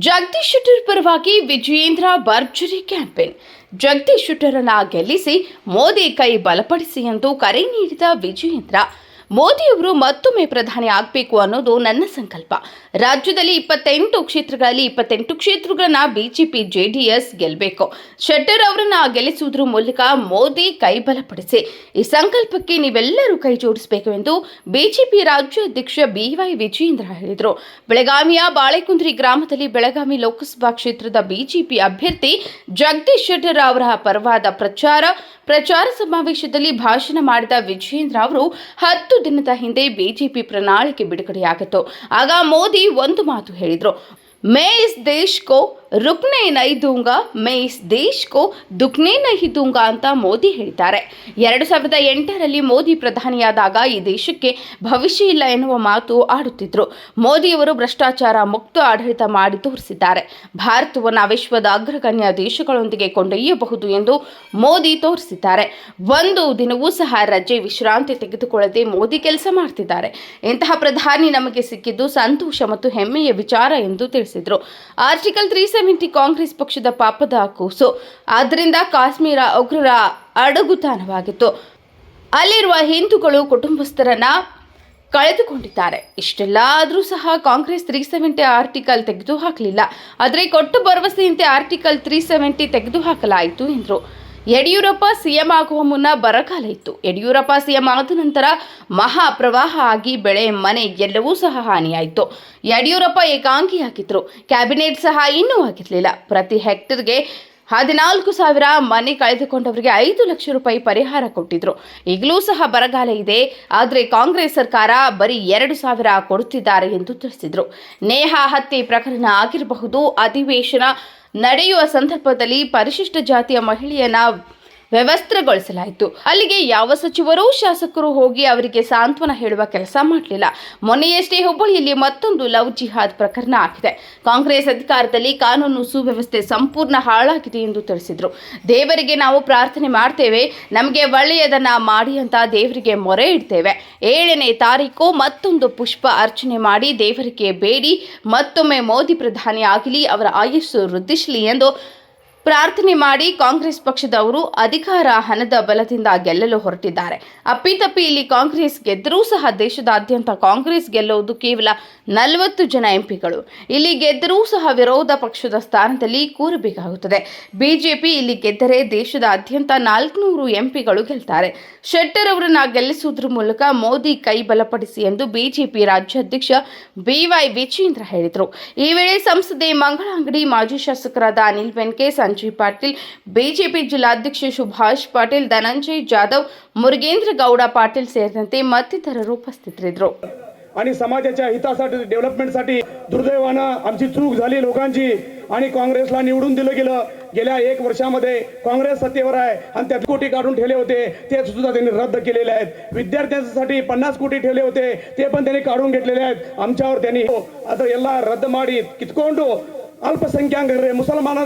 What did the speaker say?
ಜಗದೀಶ್ ಶೆಟ್ಟರ್ ಪರವಾಗಿ ವಿಜಯೇಂದ್ರ ಭರ್ಜರಿ ಕ್ಯಾಂಪೇನ್. ಜಗದೀಶ್ ಶೆಟ್ಟರನ್ನ ಗೆಲ್ಲಿಸಿ ಮೋದಿ ಕೈ ಬಲಪಡಿಸಿ ಎಂದು ಕರೆ ನೀಡಿದ ವಿಜಯೇಂದ್ರ, ಮೋದಿಯವರು ಮತ್ತೊಮ್ಮೆ ಪ್ರಧಾನಿ ಆಗಬೇಕು ಅನ್ನೋದು ನನ್ನ ಸಂಕಲ್ಪ. ರಾಜ್ಯದಲ್ಲಿ 28 ಕ್ಷೇತ್ರಗಳಲ್ಲಿ 28 ಕ್ಷೇತ್ರಗಳನ್ನ ಬಿಜೆಪಿ ಜೆಡಿಎಸ್ ಗೆಲ್ಲಬೇಕು. ಶೆಟ್ಟರ್ ಅವರನ್ನ ಗೆಲ್ಲಿಸುವುದರ ಮೂಲಕ ಮೋದಿ ಕೈ ಬಲಪಡಿಸಿ ಈ ಸಂಕಲ್ಪಕ್ಕೆ ನೀವೆಲ್ಲರೂ ಕೈ ಜೋಡಿಸಬೇಕು ಎಂದು ಬಿಜೆಪಿ ರಾಜ್ಯಾಧ್ಯಕ್ಷ BY ವಿಜಯೇಂದ್ರ ಹೇಳಿದರು. ಬೆಳಗಾವಿಯ ಬಾಳೆಕುಂದ್ರಿ ಗ್ರಾಮದಲ್ಲಿ ಬೆಳಗಾವಿ ಲೋಕಸಭಾ ಕ್ಷೇತ್ರದ ಬಿಜೆಪಿ ಅಭ್ಯರ್ಥಿ ಜಗದೀಶ್ ಶೆಟ್ಟರ್ ಅವರ ಪರವಾದ ಪ್ರಚಾರ ಸಮಾವೇಶದಲ್ಲಿ ಭಾಷಣ ಮಾಡಿದ ವಿಜಯೇಂದ್ರ ಅವರು 10 ದಿನದ ಹಿಂದೆ ಬಿಜೆಪಿ ಪ್ರಣಾಳಿಕೆ ಬಿಡುಗಡೆಯಾಗಿತ್ತು. ಆಗ ಮೋದಿ ಒಂದು ಮಾತು ಹೇಳಿದ್ರು, मैं इस देश को रुकने नहीं दूंगा, मैं इस देश को दुखने नहीं दूंगा ಅಂತ ಮೋದಿ ಹೇಳಿದ್ದಾರೆ. 2008ರಲ್ಲಿ ಮೋದಿ ಪ್ರಧಾನಿಯಾದಾಗ ಈ ದೇಶಕ್ಕೆ ಭವಿಷ್ಯ ಇಲ್ಲ ಎನ್ನುವ ಮಾತು ಆಡುತ್ತಿದ್ರು. ಮೋದಿಯವರು ಭ್ರಷ್ಟಾಚಾರ ಮುಕ್ತ ಆಡಳಿತ ಮಾಡಿ ತೋರಿಸಿದ್ದಾರೆ. ಭಾರತವನ್ನು ವಿಶ್ವದ ಅಗ್ರಗಣ್ಯ ದೇಶಗಳೊಂದಿಗೆ ಕೊಂಡೊಯ್ಯಬಹುದು ಎಂದು ಮೋದಿ ತೋರಿಸಿದ್ದಾರೆ. ಒಂದು ದಿನವೂ ಸಹ ರಜೆ ವಿಶ್ರಾಂತಿ ತೆಗೆದುಕೊಳ್ಳದೆ ಮೋದಿ ಕೆಲಸ ಮಾಡ್ತಿದ್ದಾರೆ. ಇಂತಹ ಪ್ರಧಾನಿ ನಮಗೆ ಸಿಕ್ಕಿದ್ದು ಸಂತೋಷ ಮತ್ತು ಹೆಮ್ಮೆಯ ವಿಚಾರ ಎಂದು ತಿಳಿಸಿದರು. ಆರ್ಟಿಕಲ್ 370 ಕಾಂಗ್ರೆಸ್ ಪಕ್ಷದ ಪಾಪದ ಕೂಸು. ಆದ್ದರಿಂದ ಕಾಶ್ಮೀರ ಉಗ್ರರ ಅಡಗುತಾಣವಾಗಿತ್ತು. ಅಲ್ಲಿರುವ ಹಿಂದೂಗಳು ಕುಟುಂಬಸ್ಥರನ್ನ ಕಳೆದುಕೊಂಡಿದ್ದಾರೆ. ಇಷ್ಟೆಲ್ಲ ಆದರೂ ಸಹ ಕಾಂಗ್ರೆಸ್ 370 ಆರ್ಟಿಕಲ್ ತೆಗೆದು ಹಾಕಲಿಲ್ಲ. ಆದರೆ ಕೊಟ್ಟು ಭರವಸೆಯಂತೆ ಆರ್ಟಿಕಲ್ 370 ತೆಗೆದು ಹಾಕಲಾಯಿತು ಎಂದರು. ಯಡಿಯೂರಪ್ಪ ಸಿಎಂ ಆಗುವ ಮುನ್ನ ಬರಗಾಲ ಇತ್ತು. ಯಡಿಯೂರಪ್ಪ ಸಿಎಂ ಆದ ನಂತರ ಮಹಾಪ್ರವಾಹ ಆಗಿ ಬೆಳೆ ಮನೆ ಎಲ್ಲವೂ ಸಹ ಹಾನಿಯಾಯಿತು. ಯಡಿಯೂರಪ್ಪ ಏಕಾಂಗಿಯಾಗಿದ್ದರು. ಕ್ಯಾಬಿನೆಟ್ ಸಹ ಇನ್ನೂ ಆಗಿರಲಿಲ್ಲ. ಪ್ರತಿ ಹೆಕ್ಟರ್ಗೆ 14,000 ಮನೆ ಕಳೆದುಕೊಂಡವರಿಗೆ 5 ಲಕ್ಷ ರೂಪಾಯಿ ಪರಿಹಾರ ಕೊಟ್ಟಿದ್ರು. ಈಗಲೂ ಸಹ ಬರಗಾಲ ಇದೆ. ಆದರೆ ಕಾಂಗ್ರೆಸ್ ಸರ್ಕಾರ ಬರೀ 2,000 ಕೊಡುತ್ತಿದ್ದಾರೆ ಎಂದು ತಿಳಿಸಿದರು. ನೇಹಾ ಹತ್ಯೆ ಪ್ರಕರಣ ಆಗಿರಬಹುದು. ಅಧಿವೇಶನ ನಡೆಯುವ ಸಂದರ್ಭದಲ್ಲಿ ಪರಿಶಿಷ್ಟ ಜಾತಿಯ ಮಹಿಳೆಯನ್ನ ವ್ಯವಸ್ಥೆಗೊಳಿಸಲಾಯಿತು. ಅಲ್ಲಿಗೆ ಯಾವ ಸಚಿವರು ಶಾಸಕರು ಹೋಗಿ ಅವರಿಗೆ ಸಾಂತ್ವನ ಹೇಳುವ ಕೆಲಸ ಮಾಡಲಿಲ್ಲ. ಮೊನ್ನೆಯಷ್ಟೇ ಹುಬ್ಬಳ್ಳಿಯಲ್ಲಿ ಮತ್ತೊಂದು ಲವ್ ಜಿಹಾದ್ ಪ್ರಕರಣ ಆಗಿದೆ. ಕಾಂಗ್ರೆಸ್ ಅಧಿಕಾರದಲ್ಲಿ ಕಾನೂನು ಸುವ್ಯವಸ್ಥೆ ಸಂಪೂರ್ಣ ಹಾಳಾಗಿದೆ ಎಂದು ತಿಳಿಸಿದರು. ದೇವರಿಗೆ ನಾವು ಪ್ರಾರ್ಥನೆ ಮಾಡ್ತೇವೆ, ನಮಗೆ ಒಳ್ಳೆಯದನ್ನ ಮಾಡಿ ಅಂತ ದೇವರಿಗೆ ಮೊರೆ ಇಡ್ತೇವೆ. 7ನೇ ತಾರೀಕು ಮತ್ತೊಂದು ಪುಷ್ಪ ಅರ್ಚನೆ ಮಾಡಿ ದೇವರಿಗೆ ಬೇಡಿ ಮತ್ತೊಮ್ಮೆ ಮೋದಿ ಪ್ರಧಾನಿ ಆಗಲಿ, ಅವರ ಆಯುಸ್ಸು ವೃದ್ಧಿಸಲಿ ಎಂದು ಪ್ರಾರ್ಥನೆ ಮಾಡಿ ಕಾಂಗ್ರೆಸ್ ಪಕ್ಷದವರು ಅಧಿಕಾರ ಹಣದ ಬಲದಿಂದ ಗೆಲ್ಲಲು ಹೊರಟಿದ್ದಾರೆ. ಅಪ್ಪಿತಪ್ಪಿ ಇಲ್ಲಿ ಕಾಂಗ್ರೆಸ್ ಗೆದ್ದರೂ ಸಹ ದೇಶದಾದ್ಯಂತ ಕಾಂಗ್ರೆಸ್ ಗೆಲ್ಲುವುದು ಕೇವಲ 40 ಜನ ಎಂಪಿಗಳು. ಇಲ್ಲಿ ಗೆದ್ದರೂ ಸಹ ವಿರೋಧ ಪಕ್ಷದ ಸ್ಥಾನದಲ್ಲಿ ಕೂರಬೇಕಾಗುತ್ತದೆ. ಬಿಜೆಪಿ ಇಲ್ಲಿ ಗೆದ್ದರೆ ದೇಶದಾದ್ಯಂತ 400 ಎಂಪಿಗಳು ಗೆಲ್ತಾರೆ. ಶೆಟ್ಟರ್ ಅವರನ್ನ ಗೆಲ್ಲಿಸುವುದರ ಮೂಲಕ ಮೋದಿ ಕೈ ಬಲಪಡಿಸಿ ಎಂದು ಬಿಜೆಪಿ ರಾಜ್ಯಾಧ್ಯಕ್ಷ BY ವಿಜಯೇಂದ್ರ ಹೇಳಿದರು. ಈ ವೇಳೆ ಸಂಸದೆ ಮಂಗಳಾಂಗಡಿ, ಮಾಜಿ ಶಾಸಕರಾದ ಅನಿಲ್ ಬೆನ್ಕೆ, ಸಂಜಯ್ ಪಾಟೀಲ್, ಬಿಜೆಪಿ ಜಿಲ್ಲಾಧ್ಯಕ್ಷ ಸುಭಾಷ್ पाटील, धनंजय जाधव, मुरगेंद्र गौड पाटील ಸೇರಿದಂತೆ ಮತ್ತಿತರರು ಉಪಸ್ಥಿತರಿದ್ದರು. आणि समाजाच्या हितासाठी डेव्हलपमेंटसाठी दुर्दैवानं आमची चूक झाली लोकांची आणि काँग्रेसला निवडून दिलं गेलं. गेल्या 1 वर्षामध्ये काँग्रेस सत्तेवर आहे आणि त्यात कोटी काढून ठेवले होते ते सुद्धा त्यांनी रद्द केलेले आहेत. विद्यार्थ्यांसाठी 50 कोटी ठेवले होते ते पण त्यांनी काढून घेतलेले आहेत. आमच्यावर त्यांनी आता ಎಲ್ಲ ರದ್ದು ಮಾಡಿ ಕಿತ್ಕೊಂಡು ಅಲ್ಪಸಂಖ್ಯಾತರಿಗೆ ಮುಸಲ್ಮಾನರ